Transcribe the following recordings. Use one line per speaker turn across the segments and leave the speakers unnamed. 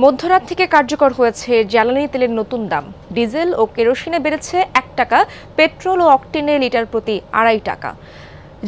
মধ্যরাত থেকে কার্যকর হয়েছে জ্বালানি তেলের নতুন দাম। ডিজেল ও কেরোসিনে বেড়েছে 1 টাকা, পেট্রোল ও অকটেনে লিটার প্রতি 2.5 টাকা।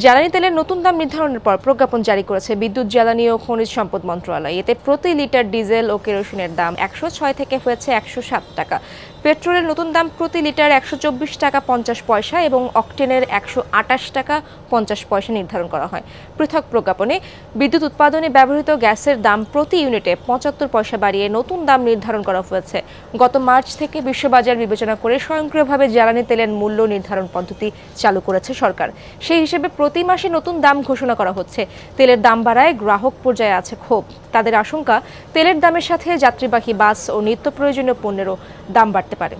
জ্বালানি তেলের নতুন দাম নির্ধারণের পর প্রজ্ঞাপন জারি করেছে বিদ্যুৎ, জ্বালানি ও খনিজ সম্পদ মন্ত্রণালয়। এতে প্রতি লিটার ডিজেল ও কেরোসিনের দাম 106 থেকে হয়েছে 107 টাকা। পেট্রোলের নতুন দাম প্রতি লিটার 124 টাকা 50 পয়সা এবং অকটেনের 128 টাকা 50 পয়সা নির্ধারণ করা হয়। পৃথক প্রজ্ঞাপনে বিদ্যুৎ উৎপাদনে ব্যবহৃত গ্যাসের দাম প্রতি ইউনিটে 75 পয়সা বাড়িয়ে নতুন দাম নির্ধারণ করা হয়েছে। গত মার্চ থেকে বিশ্ববাজার বিবেচনা করে স্বয়ংক্রিয়ভাবে জ্বালানি তেলের মূল্য নির্ধারণ পদ্ধতি চালু করেছে সরকার। সেই হিসেবে প্রতি মাসে নতুন দাম ঘোষণা করা হচ্ছে। তেলের দাম বাড়ায় গ্রাহক পর্যায়ে আছে ক্ষোভ। তাদের আশঙ্কা, তেলের দামের সাথে যাত্রীবাহী বাস ও নিত্য প্রয়োজনীয় পণ্যেরও দাম বাড়তে পারে।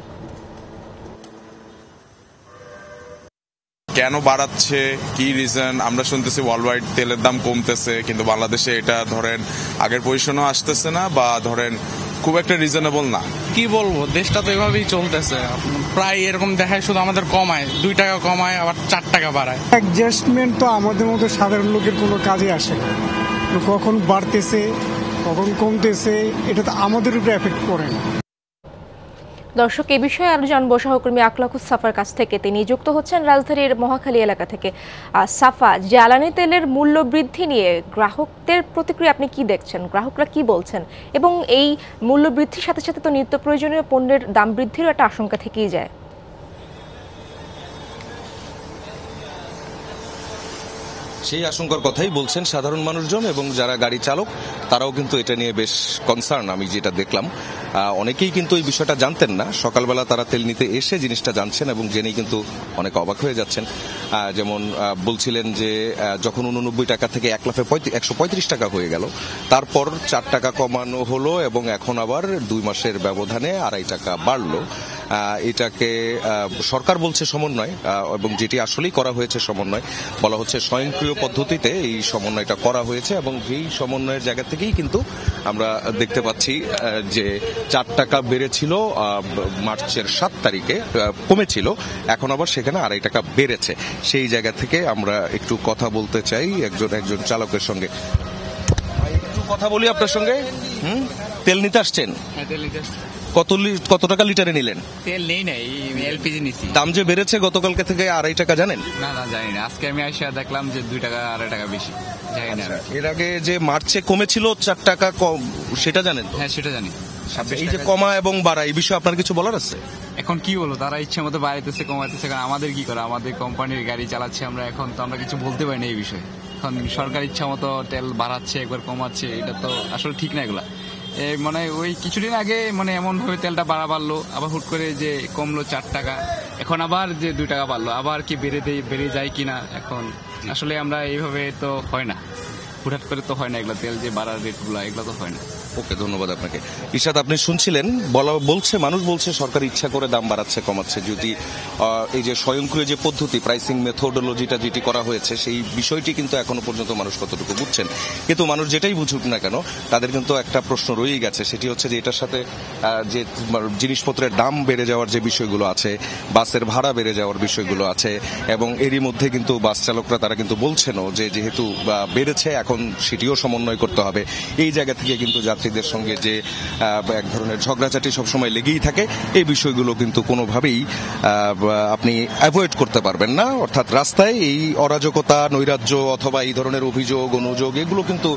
কেন বাড়াচ্ছে, কি রিজন? আমরা শুনতেছি ওয়ার্ল্ড ওয়াইড তেলের দাম কমতেছে, কিন্তু বাংলাদেশে এটা ধরেন আগের পজিশনও আসতেছে না, বা ধরেন খুব একটা রিজনেবল না।
কি বলবো, দেশটা তো এভাবেই চলতেছে। প্রায় এরকম দেখায়, শুধু আমাদের কমায় 2 টাকা কমায়, আবার 4 টাকা বাড়ায়।
অ্যাডজাস্টমেন্ট তো আমাদের মতো সাধারণ লোকের কোনো কাজে আসে না। কখন বাড়তেছে, কখন কমতেছে, এটা তো আমাদের উপরে এফেক্ট করে না।
দর্শক, এ বিষয়ে আরো জানবো সহকর্মী আকলাকুস সাফার কাছ থেকে। তিনি যুক্ত হচ্ছেন রাজধানীর মহাখালী এলাকা থেকে। সাফা, জ্বালানি তেলের মূল্য বৃদ্ধি নিয়ে গ্রাহকদের প্রতিক্রিয়া আপনি কি দেখছেন? গ্রাহকরা কি বলছেন? এবং এই মূল্য বৃদ্ধির সাথে সাথে তো নিত্য প্রয়োজনীয় পণ্যের দাম বৃদ্ধিরও একটা আশঙ্কা থেকেই যায়।
সেই আশঙ্কার কথাই বলছেন সাধারণ মানুষজন, এবং যারা গাড়ি চালক তারাও কিন্তু এটা নিয়ে বেশ কনসার্ন। আমি যেটা দেখলাম, অনেকেই কিন্তু এই বিষয়টা জানতেন না। সকালবেলা তারা তেল নিতে এসে জিনিসটা জানছেন এবং জেনেই কিন্তু অনেক অবাক হয়ে যাচ্ছেন। যেমন বলছিলেন যে যখন 89 টাকা থেকে 135 টাকা হয়ে গেল, তারপর 4 টাকা কমানো হলো এবং এখন আবার 2 মাসের ব্যবধানে 2.5 টাকা বাড়লো। এটাকে সরকার বলছে সমন্বয়, এবং যেটি আসলেই করা হয়েছে সমন্বয়, বলা হচ্ছে স্বয়ংক্রিয় পদ্ধতিতে এই সমন্বয়টা করা হয়েছে। এবং এই সমন্বয়ের জায়গা থেকেই কিন্তু আমরা দেখতে পাচ্ছি যে 4 টাকা বেড়েছিল মার্চের 7 তারিখে, কমেছিল, এখন আবার সেখানে 2.5 টাকা বেড়েছে। সেই জায়গা থেকে আমরা একটু কথা বলতে চাই একজন চালকের সঙ্গে। একটু কথা বলি আপনার সঙ্গে। তেল নিতে আসছেন? কত টাকা লিটারে নিলেন?
তেল নেই নাই, এলপিজি নিছি।
দাম যে বেড়েছে গতকালকে থেকে 2.5 টাকা, জানেন?
না জানি না, আজকে আমি আইসা দেখলাম যে 2 টাকা 2.5 টাকা বেশি। জানি না।
এর আগে যে মার্চে কমেছিল 4 টাকা, সেটা জানেন?
হ্যাঁ, সেটা জানি।
এই যে কমা এবং বাড়া, এই বিষয়ে আপনার কিছু বলার আছে?
এখন কি বলো, তারা ইচ্ছে মতো বাড়াইতেছে কমাইতেছে, কারণ আমাদের কি করে, আমাদের কোম্পানির গাড়ি চালাচ্ছি আমরা, এখন তো আমরা কিছু বলতে পারি না এই বিষয়ে। এখন সরকার ইচ্ছা মতো তেল বাড়াচ্ছে, একবার কমাচ্ছে, এটা তো আসলে ঠিক না। এগুলা মানে ওই কিছুদিন আগে মানে এমন ভাবে তেলটা বাড়লো, আবার হুট করে যে কমলো 4 টাকা, এখন আবার যে 2 টাকা বাড়লো, আবার কি বেড়ে যায় কিনা। এখন আসলে আমরা এইভাবে তো হয় না, হুটহাট করে তো হয় না, এগুলা তেল যে বাড়ার রেটগুলো এগুলো তো হয় না।
ওকে, ধন্যবাদ আপনাকে। ইরশাদ, আপনি শুনছিলেন, মানুষ বলছে সরকার ইচ্ছা করে দাম বাড়াচ্ছে কমাচ্ছে। যদি এই যে স্বয়ংক্রিয় যে পদ্ধতি, প্রাইসিং মেথোডোলজিটা যেটি করা হয়েছে, সেই বিষয়টি কিন্তু এখনো পর্যন্ত মানুষ কতটুকু বুঝছেন। কিন্তু মানুষ যেটাই বুঝুক না কেন, তাদের কিন্তু একটা প্রশ্ন রয়েই গেছে, সেটি হচ্ছে যে এটার সাথে যে জিনিসপত্রের দাম বেড়ে যাওয়ার যে বিষয়গুলো আছে, বাসের ভাড়া বেড়ে যাওয়ার বিষয়গুলো আছে, এবং এরই মধ্যে কিন্তু বাস চালকরা তারা কিন্তু বলছেনও যে যেহেতু বেড়েছে এখন সেটিও সমন্বয় করতে হবে। এই জায়গা থেকে কিন্তু যাত্রীদের সঙ্গে যে এক ধরনের ঝগড়াঝাটি সবসময় লেগেই থাকে, এই বিষয়গুলো কিন্তু কোনোভাবেই আপনি অ্যাভয়েড করতে পারবেন না। অর্থাৎ রাস্তায় এই অরাজকতা, নৈরাজ্য অথবা এই ধরনের অভিযোগ অনুযোগ এগুলো কিন্তু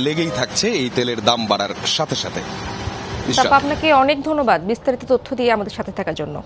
লেগেই থাকছে এই তেলের দাম বাড়ার সাথে সাথে।
আপনাকে অনেক ধন্যবাদ বিস্তারিত তথ্য দিয়ে আমাদের সাথে থাকার জন্য।